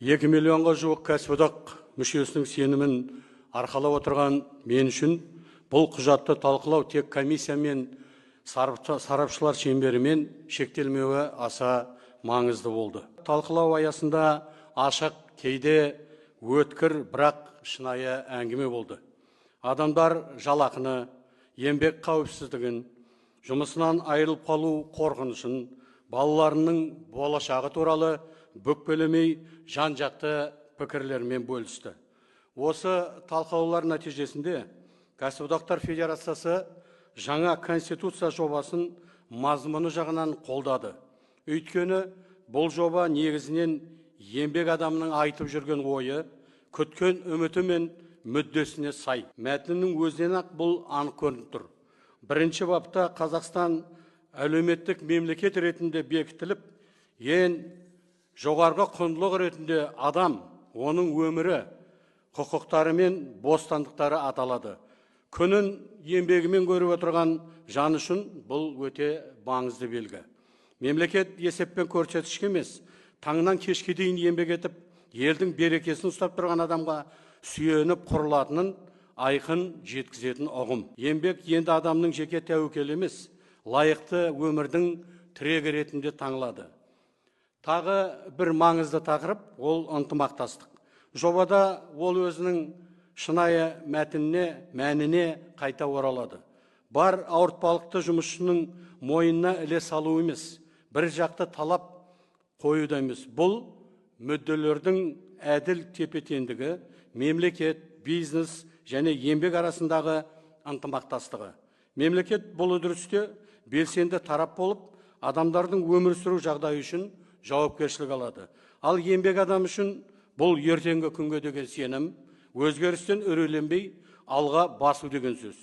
2 миллионға жуық кәсіподақ мүшесінің сенімін арқалап отырған мен үшін бұл құжатты талқылау тек комиссия мен сарапшылар шеңберімен шектелмеуі аса маңызды болды. Талқылау аясында ашық, кейде өткір, бірақ шынайы әңгіме болды. Адамдар жалақыны, еңбек қауіпсіздігін, жұмысынан айырылып қалу қорқынышын, балаларының болашағы туралы бүкпелемей жан-жақты пікірлермен бөлісті. Осы талқылаулар нәтижесінде Кәсіподақтар Федерациясы жаңа конституция жобасын мазмұны жағынан қолдады. Өйткені бұл жоба негізінен еңбек адамының айтып жүрген ойы, күткен үміті мен мүддесіне сай. Мәтіннің өзінен ақ бұл анық көрініп тұр. Бірінші бапта Қазақстан әлеуметтік мемлекет ретінде бекітіліп, ең жоғарғы құндылық ретінде адам, оның өмірі, құқықтары мен бостандықтары аталады. Күнін еңбегімен көріп отырған жан үшін бұл өте маңызды белгі. Мемлекет есеппен көрсеткіш емес, таңнан кешке дейін еңбек етіп, елдің берекесін ұстап тұрған адамға сүйеніп құрылатынын айқын жеткізетін ұғым. Еңбек енді адамның жеке тәуекел емес, лайықты өмірдің тірегі ретінде таңылады. Тағы бір маңызды тақырып ол ынтымақтастық. Жобада ол өзінің шынайы мәніне қайта оралады. Бар ауыртпалықты жұмысшының мойнына іле салу емес, бір жақты талап қоюда емес. Бұл мүдделердің әділ тепе-теңдігі, мемлекет, бизнес және еңбек арасындағы ынтымақтастығы. Мемлекет бұл үдерісте белсенді тарап болып, адамдардың өмір сүру жағдайы үшін жауапкершілік алады. Ал еңбек адам үшін бұл ертеңгі күнге деген сенім, өзгерістен үрейленбей алға басу деген сөз.